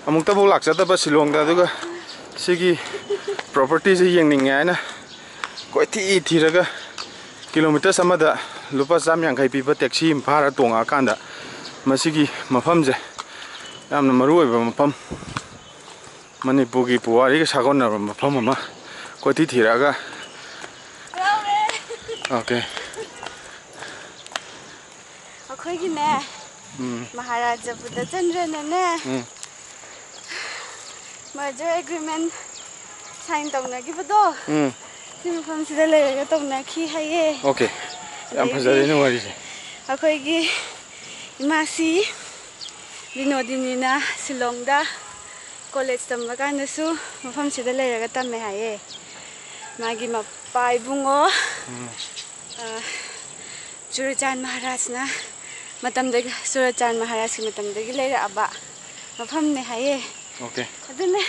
अमुक तब लाख चतब शिलोंग दा सिगी प्रॉपर्टी से यंगनिंग है कोई थीरगा किलोमीटर समदा लुपा चाम यांखै पीबा टैक्सी भाड़ा तोंगा कांदा मसिगी मफम से यामना मरुओइबा मफम मणिपुर की पुवारी के सागोनबा मफम अमा कोई थीरगा ओके अखोइगी ने महाराजा बुद्धचंद्र ने मर्जर एग्रीमेंट साइन तौनागिबदो सी मफम सिदा लेरगा तौनाखी हाये ओके याम फजरेने वारी से अखोइगी इमासी विनोदिनीना शिलोंगदा कॉलेज तम्बा कानसु मफम सिदा लेरगा तम्मे हाये मागी मपाई बुंगो चुरचान महाराजना मतमदगी चुरचान महाराज की मतमदगी लेरअबा मफम ने हाये ओके अदुने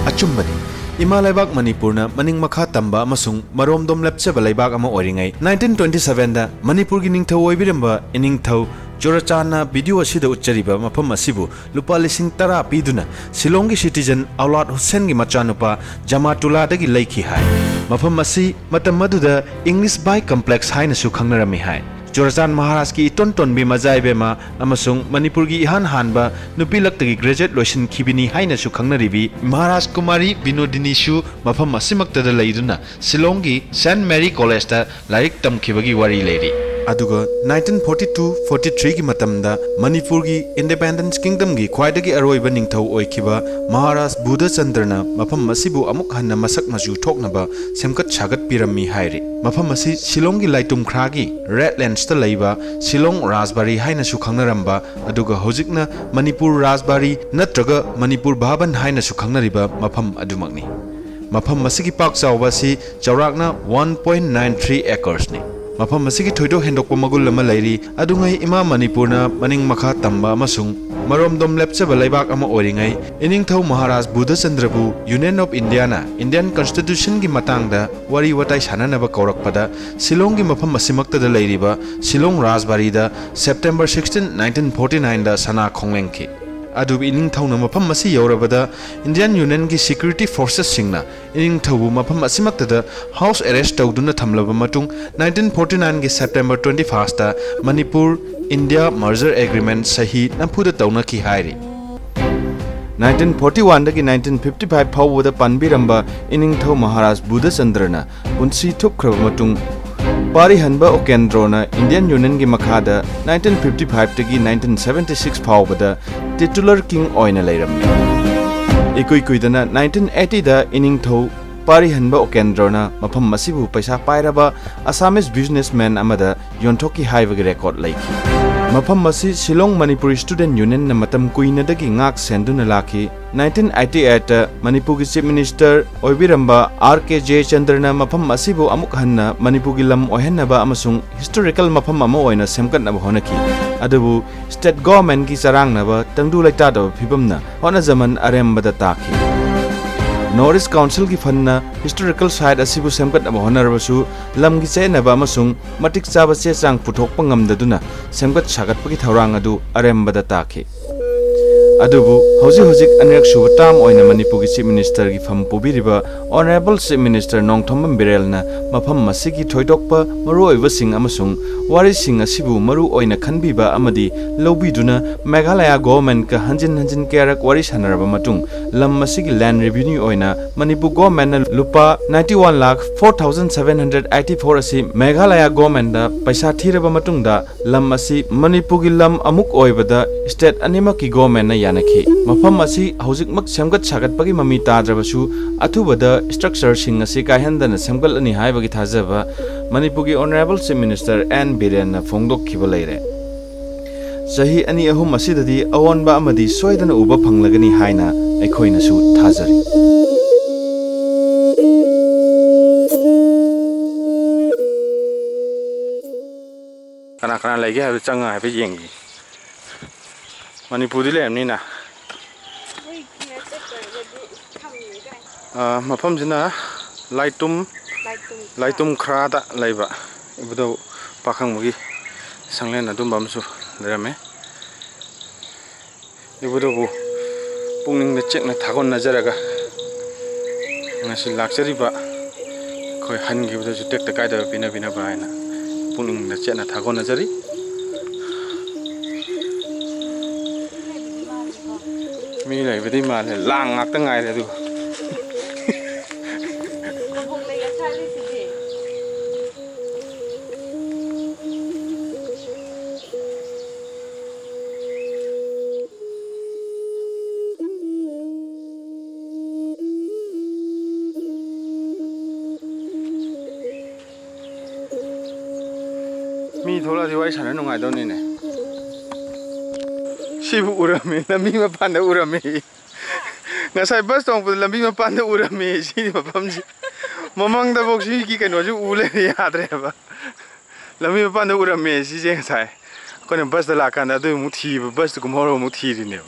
अचुम्बनी इमा लेबाक मणिपुरना मनिंग मखा तंबा अमसुंग मरोमदोम लेप्चेबा लेबाक अमा ओरिङै 1927 दा मणिपुर की निंगथौ ओइबिरंबा इनिंगथौ चोरचाना वीडियो असिदा उच्चरिबा मफम असिबु लुपा लिसिंग 10 पीदुना शिलोंग की सिटीजन औलाद हुसैन की मचानुपा जमातुल्ला दगी लैखि हाय मफम असि मतम मदुदा इंग्लिश बाय कॉम्प्लेक्स हाइनसु खंगनरमी हाय चोरचान महाराज की इटोन टोनबी मजाइबेमा अमसुंग मणिपुर की इहान हानबा नुपीलक्तगी ग्रेजुएट लोइसन खिबिनी हाइनसु खंगनरिबी महाराज कुमारी विनोदिनीसु मफम असिमक्तदा लैदुना शिलोंग की सेंट मैरी कॉलेज दा लाइक तमखिबगी वारी लेरी अदुगा 1942-43 की मतमदा मणिपुर की इंडिपेंडेंस किंगडम की ख्वाइदगी अरोइबा निंगथौ ओइखिबा महाराज बुद्धचंद्रना मफम मसिबु अमुक हन्ना मसक मजु ठोकनबा सेमकत छागत पिरम्मी हाइरे मफम मसि शिलोंग की लाइटुम खरागी रेडलैंड्स ता लैबा शिलोंग राजबारी हाइनसु खंगनरंबा अदुगा होजिकना मणिपुर राजबारी नत्रगा मणिपुर भावन हाइनसु खंगनरिबा मफम अदुमकनी मफम मसिगी पाक चावबासी चौराकना 1.93 एकर्स ने मफम मसिगी थोइदो हेंडोक मगुल लमा लैरी अदुङै इमा मणिपुरना मनिंग मखा तंबा अमसुंग मरोमदोम लेप्चेबा लैबाक अमा ओरिङै इनिंगथौ महाराज बुद्धचंद्रबु यूनियन ऑफ इंडियाना इंडियन कॉन्स्टिट्यूशन की मतंगदा वारी वटाई साननबा कौरकपदा शिलोंग की मफम असिमक्तदा लैरिबा शिलोंग राजबारीदा सेप्टेम्बर 16 1949 दा सना खोंगलेंखि अदुब इनिंगथौना मफम मसि यौरबदा इंडियन यूनियन की सिक्योरिटी फोर्सेस सिंगना इनिंगथौबु मफम असिमक्तदा हाउस अरेस्ट तौदुना थमलबा मटुंग 1949 की सेप्टेम्बर 21 दा मणिपुर इंडिया मर्जर एग्रीमेंट सही नफुदा तौनखि हाइरि 1941 दगी 1955 फाउबदा पानबिरंबा इनिंगथौ महाराज बुद्धचंद्रना पुंसी थुपख्रबा मटुंग पारी हनबा ओकेंद्रोना इंडियन यूनियन की मखादा 1955 तगी 1976 फाउबदा टिटुलर किंग ओइना लैरम्मे इकुई कुइदना 1980 दा इनिंगथौ पारी हनबा ओकेंद्रोना मफम मसिबु पैसा पाइरबा असमीज बिजनेसमैन अमदा योंथोकी हाइबगी रेकॉर्ड लैखि मफम मसि शिलोंग मणिपुरी स्टूडेंट यूनियन न मतम कुइनदगी ngak सेंदुना लाखि 1988 ता मणिपुर की चीफ मिनिस्टर ओइबिरंबा आर.के. जयचंद्रना मफम मसिबु अमुक हन्ना मणिपुर की लम ओहनबा अमसुंग हिस्टोरिकल मफम अमा ओइना सेमकटनबा होनखि अदुबु स्टेट गवर्नमेंट की चरांगनबा तंगदु लैतादबा फिबमना होनजमन अरेमबदा ताखि नॉर्थ ईस्ट काउंसिल की फन्ना हिस्टोरिकल साइट असिबु सेमकटनबा होनरबसु लम की चेनबा अमसुंग मटिक चाबा चे चांग पुथोकपा ngamdaduna सेमकट सागतपगी थौरांग अदु अरेमबदा ताखि अदुबु हौजिक अनेक सुबा टार्म ओइना मणिपुर की चीफ मिनिस्टर की फम पुबिरिबा ऑनरेबल चीफ मिनिस्टर नोंगथोमम बिरेलना मफम मसिगी थोइदोकपा मरुओइबसिंग अमसुंग वारिसिंग असिबु मरु ओइना खनबिबा अमदि लौबिदुना मेघालय गवर्नमेंट का हंजिन केरक वारि सानरबा मतुंग लम मसिगी लैंड रेवेन्यू ओइना मणिपुर गवर्नमेंट लुपा 91,04,784 असि मेघालय गवर्नमेंट दा पैसा थीरबा मतुंगदा लम असि मणिपुर की लम अमुक ओइबदा स्टेट अनिमक की गवर्नमेंट यानखि मफम असि हौजिकमक सेमगत सागतपगी ममी ताद्रबसु अथुबदा स्ट्रक्चर सिंग असि कायहनदना सेमगलनि हाइबगी थाजबा मणिपुर की honourable chief minister N Biren फोंगदोखिबा लैरे सही अनि अहुम असिददि अवोनबा अमदि सोयदना उबा फंगलगनि हाइना अखोइनसु थाजरि कना कना लैगे हाबे चंगा हाबे येंगी मणिपुर लेमनीना मफम जिना लाइटुम खरादा लैबा इबदो पाखंगबगी संगलेन अदुम बामसु लेरमे इबदो पुंगनिंग चेकना थागोन नजरगा ngasi laksari ba khoi han gi bda tek ta kai da bina bina ba na puning na chena thagon najari mi lai bdi ma le lang ngak ta ngai re du mi thola di wai sana nungai do ni ne sibu urame lambi ma pan da urame ngasai bus tong pu lambi ma pan da urame si ma pam ji mamang da bok si ki kaino ju ule ya dre ba lambi ma pan da urame si je ngasai ko ne bus da la kan da do mu thi bus ko mo ro mu thi ri ne